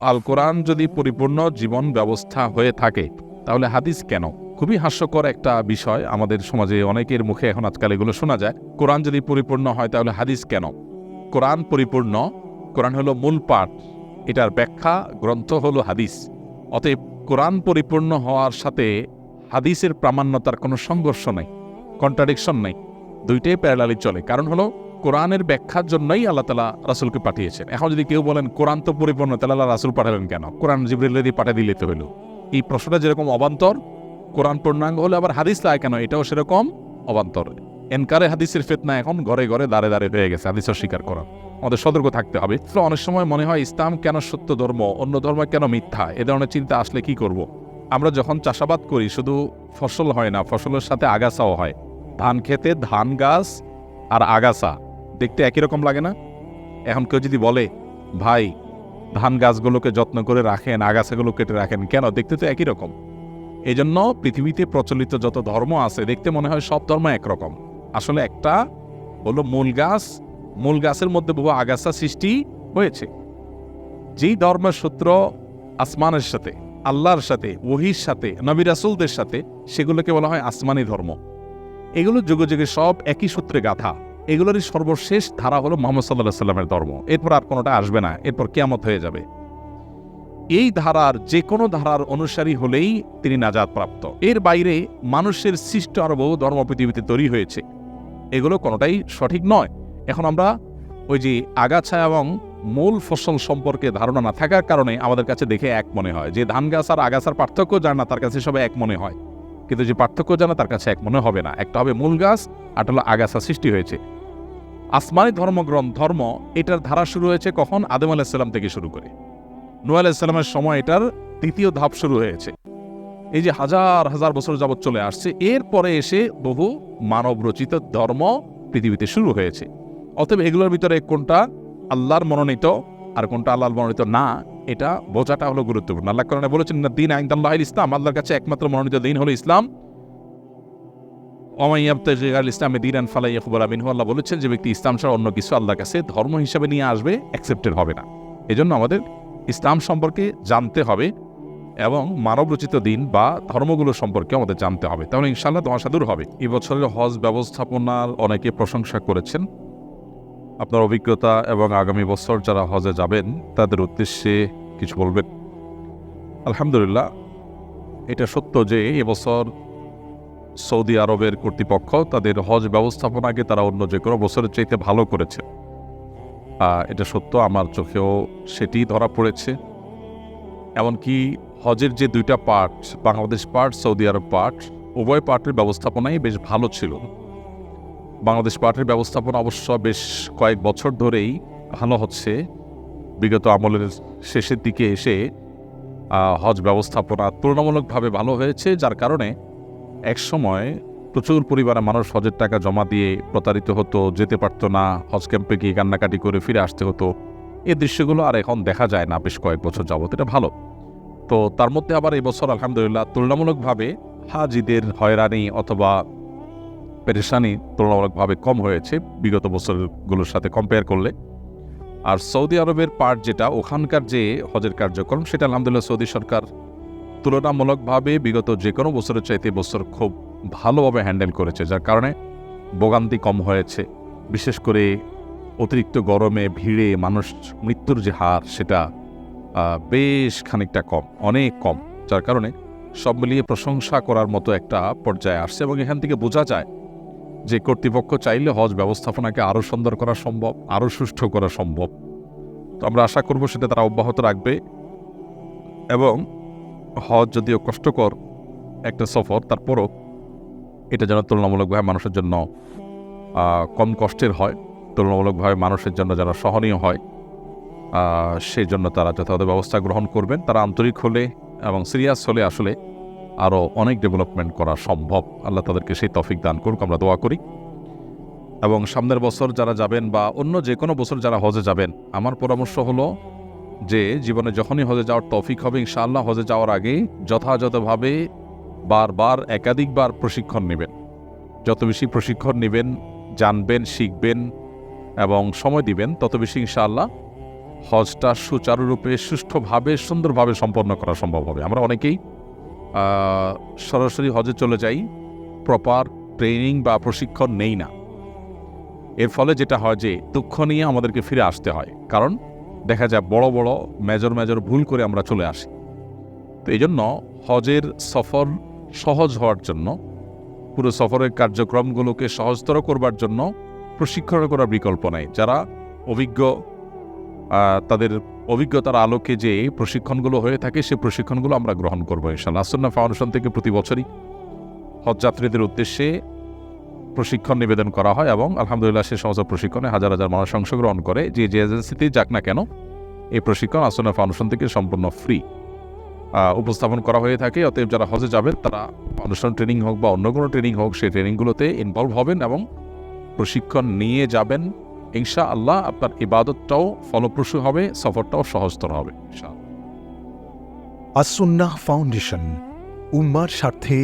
আল কোরআন যদি পরিপূর্ণ জীবন ব্যবস্থা হয়ে থাকে তাহলে হাদিস কেন? খুবই হাস্যকর একটা বিষয়। আমাদের সমাজে অনেকের মুখে এখন আজকাল এগুলো শোনা যায়। কোরআন যদি পরিপূর্ণ হয় তাহলে হাদিস কেন? কোরআন পরিপূর্ণ, কোরআন হলো মূল পাঠ, এটার ব্যাখ্যা গ্রন্থ হলো হাদিস। অতএব কোরআন পরিপূর্ণ হওয়ার সাথে হাদিসের প্রামাণ্যতার কোনো সংঘর্ষ নেই, কন্ট্রাডিকশন নেই, দুইটাই প্যারালালি চলে। কারণ হলো কোরআনের ব্যাখ্যার জন্যই আল্লাহ তাআলা রাসূলকে পাঠিয়েছেন। এখন যদি কেউ বলেন কোরআন তো পরিপূর্ণ, তাহলে আল্লাহ রাসূল পাঠালেন কেন? কোরআন জিবরিল দিয়ে পাঠিয়ে দিলে তো হলো। এই প্রশ্নটা যেরকম অবান্তর, কোরআন পূর্ণাঙ্গ হলে আবার হাদিস লাগে কেন? এটাও সেরকম অবান্তর। এনকারে হাদিসের ফিতনা এখন ঘরে ঘরে দাঁড়ে দাঁড়ে হয়ে গেছে। হাদিস অস্বীকার করা, আমাদের সতর্ক থাকতে হবে। অনেক সময় মনে হয় ইসলাম কেন সত্য ধর্ম, অন্য ধর্ম কেন মিথ্যা, এ ধরনের চিন্তা আসলে কি করব। আমরা যখন চাষাবাদ করি শুধু ফসল হয় না, ফসলের সাথে আগাছাও হয়। ধান খেতে ধান গাছ আর আগাছা দেখতে একই রকম লাগে না? এখন কেউ যদি বলে ভাই ধান গাছগুলোকে যত্ন করে রাখেন, আগাছাগুলো কেটে রাখেন, কেন? দেখতে তো একই রকম। এই জন্য পৃথিবীতে প্রচলিত যত ধর্ম আছে দেখতে মনে হয় সব ধর্ম একরকম। আসলে একটা হলো মূল গাছ, মূল গাছের মধ্যে বহু আগাছা সৃষ্টি হয়েছে। যেই ধর্মের সূত্র আসমানের সাথে, আল্লাহর সাথে, ওহির সাথে, নবী রাসূলদের সাথে, সেগুলোকে বলা হয় আসমানি ধর্ম। এগুলো যুগে যুগে সব একই সূত্রে গাথা। এগুলোরই সর্বশেষ ধারা হলো মুহাম্মদ সাল্লাল্লাহু আলাইহি সাল্লামের ধর্ম। এরপর আর কোনোটা আসবে না, এরপর কিয়ামত হয়ে যাবে। এই ধারার যে কোনো ধারার অনুসারী হলেই তিনি নাজাত প্রাপ্ত। এর বাইরে মানুষের সৃষ্ট আরো বহু ধর্ম পৃথিবীতে তৈরি হয়েছে, এগুলো কোনোটাই সঠিক নয়। এখন আমরা ওই যে আগাছা এবং মূল ফসল সম্পর্কে ধারণা না থাকার কারণে আমাদের কাছে দেখে এক মনে হয়। যে ধান গাছ আর আগাছার পার্থক্য জানে না তার কাছে সবাই এক মনে হয়, কিন্তু যে পার্থক্য জানে তার কাছে এক মনে হবে না। একটা হবে মূল গাছ, আর হলো আগাছা সৃষ্টি হয়েছে। আসমানি ধর্ম এটার ধারা শুরু হয়েছে কখন? আদম আলাইহিস সালাম থেকে শুরু করে নূহ আলাইহিস সালামের সময় এটার দ্বিতীয় ধাপ শুরু হয়েছে। এই যে হাজার হাজার বছর যাবৎ চলে আসছে, এরপরে এসে বহু মানব রচিত ধর্ম পৃথিবীতে শুরু হয়েছে। অতএব এগুলোর ভিতরে কোনটা আল্লাহর মনোনীত আর কোনটা আল্লাহর মনোনীত না, এটা বোঝাটা হলো গুরুত্বপূর্ণ। আল্লাহ কোরআনে বলেছেন না দীন ইনদাল্লাহিল ইসলাম, আল্লাহর কাছে একমাত্র মনোনীত দিন হলো ইসলাম। ওয়া মান ইয়াবতাগি গায়রাল ইসলামি দীনান ফালা ইয়াকবালু মিনহু, আল্লাহ বলেছেন যে ব্যক্তি ইসলাম ছাড়া অন্য কিছু আল্লাহর কাছে ধর্ম হিসেবে নিয়ে আসবে, অ্যাকসেপ্টেড হবে না। এজন্য আমাদের ইসলাম সম্পর্কে জানতে হবে এবং মানবরচিত দিন বা ধর্মগুলো সম্পর্কে আমাদের জানতে হবে, তাহলে ইনশাআল্লাহ ধোঁয়াশা দূর হবে। এই বছরের হজ ব্যবস্থাপনার অনেকে প্রশংসা করেছেন। আপনার অভিজ্ঞতা এবং আগামী বছর যারা হজে যাবেন তাদের উদ্দেশ্যে কিছু বলবেন? আলহামদুলিল্লাহ, এটা সত্য যে এবছর সৌদি আরবের কর্তৃপক্ষ তাদের হজ ব্যবস্থাপনাকে তারা অন্য যে কোনো বছরের চাইতে ভালো করেছে। এটা সত্য, আমার চোখেও সেটি ধরা পড়েছে। এমনকি হজের যে দুইটা পার্ট, বাংলাদেশ পার্ট, সৌদি আরব পার্ট, উভয় পার্টের ব্যবস্থাপনাই বেশ ভালো ছিল। বাংলাদেশ পার্টের ব্যবস্থাপনা অবশ্য বেশ কয়েক বছর ধরেই ভালো হচ্ছে। বিগত আমলের শেষের দিকে এসে হজ ব্যবস্থাপনা তুলনামূলকভাবে ভালো হয়েছে, যার কারণে একসময় প্রচুর পরিমাণে মানুষ হজের টাকা জমা দিয়ে প্রতারিত হতো, যেতে পারত না, হজ ক্যাম্পে গিয়ে কান্নাকাটি করে ফিরে আসতে হতো। এই দৃশ্যগুলো আর এখন দেখা যায় না বেশ কয়েক বছর যাবত। এটা ভালো। তো তার মধ্যে আবার এই বছর আলহামদুলিল্লাহ তুলনামূলকভাবে হাজিদের হয়রানি অথবা পেরেশানি তুলনামূলকভাবে কম হয়েছে বিগত বছরগুলোর সাথে কম্পেয়ার করলে। আর সৌদি আরবের পার্ট যেটা, ওখানকার যে হজের কার্যক্রম, সেটা আলহামদুলিল্লাহ সৌদি সরকার তুলনামূলকভাবে বিগত যে কোনো বছরের চাইতে বছর খুব ভালোভাবে হ্যান্ডেল করেছে, যার কারণে ভোগান্তি কম হয়েছে। বিশেষ করে অতিরিক্ত গরমে ভিড়ে মানুষ মৃত্যুর যে হার, সেটা বেশ খানিকটা কম, অনেক কম, যার কারণে সব মিলিয়ে প্রশংসা করার মতো একটা পর্যায়ে আসছে। এবং এখান থেকে বোঝা যায় যে কর্তৃপক্ষ চাইলে হজ ব্যবস্থাপনাকে আরও সুন্দর করা সম্ভব, আরও সুষ্ঠু করা সম্ভব। তো আমরা আশা করব সেটা তারা অব্যাহত রাখবে। এবং হজ যদিও কষ্টকর একটা সফর, তারপরও এটা যেন তুলনামূলকভাবে মানুষের জন্য কম কষ্টের হয়, তুলনামূলকভাবে মানুষের জন্য যেন সহনীয় হয়, সেই জন্য তারা যথাযথ ব্যবস্থা গ্রহণ করবেন। তারা আন্তরিক হলে এবং সিরিয়াস হলে আসলে আরও অনেক ডেভেলপমেন্ট করা সম্ভব। আল্লাহ তাদেরকে সেই তৌফিক দান করুক, আমরা দোয়া করি। এবং সামনের বছর যারা যাবেন বা অন্য যে কোনো বছর যারা হজে যাবেন, আমার পরামর্শ হলো যে জীবনে যখনই হজে যাওয়ার তৌফিক হবে ইনশাআল্লাহ, হজে যাওয়ার আগে যথাযথভাবে বারবার একাধিকবার প্রশিক্ষণ নেবেন। যত বেশি প্রশিক্ষণ নেবেন, জানবেন, শিখবেন এবং সময় দিবেন, তত বেশি ইনশাআল্লাহ হজটা সুচারুরূপে সুষ্ঠুভাবে সুন্দরভাবে সম্পন্ন করা সম্ভব হবে। আমরা অনেকেই সরাসরি হজে চলে যাই, প্রপার ট্রেনিং বা প্রশিক্ষণ নেই না। এর ফলে যেটা হয় যে দুঃখ নিয়ে আমাদেরকে ফিরে আসতে হয়, কারণ দেখা যায় বড় বড় মেজর ভুল করে আমরা চলে আসি। তো এই জন্য হজের সফর সহজ হওয়ার জন্য, পুরো সফরের কার্যক্রমগুলোকে সহজতর করবার জন্য প্রশিক্ষণ করার বিকল্প নেই। যারা অভিজ্ঞ, তাদের অভিজ্ঞতার আলোকে যে প্রশিক্ষণগুলো হয়ে থাকে, সেই প্রশিক্ষণগুলো আমরা গ্রহণ করবো ইনশাআল্লাহ। আসুন্নাহ ফাউন্ডেশন থেকে প্রতি বছরই হজযাত্রীদের উদ্দেশ্যে প্রশিক্ষণ নিবেদন করা হয় এবং আলহামদুলিল্লাহ সে সমস্ত প্রশিক্ষণে হাজার হাজার মানুষ অংশগ্রহণ করে। যে এজেন্সিতেই যাক না কেন, এই প্রশিক্ষণ আসুন্নাহ ফাউন্ডেশন থেকে সম্পূর্ণ ফ্রি উপস্থাপন করা হয়ে থাকে। অতএব যারা হজে যাবেন তারা ফাউন্ডেশন ট্রেনিং হোক বা অন্য কোনো ট্রেনিং হোক, সেই ট্রেনিংগুলোতে ইনভলভ হবেন এবং প্রশিক্ষণ নিয়ে যাবেন। ইনশাআল্লাহ আপনার ইবাদতটাও ফলপ্রসূ হবে, সফরটাও সহজতর হবে ইনশাআল্লাহ। আস-সুন্নাহ ফাউন্ডেশন, উম্মার স্বার্থে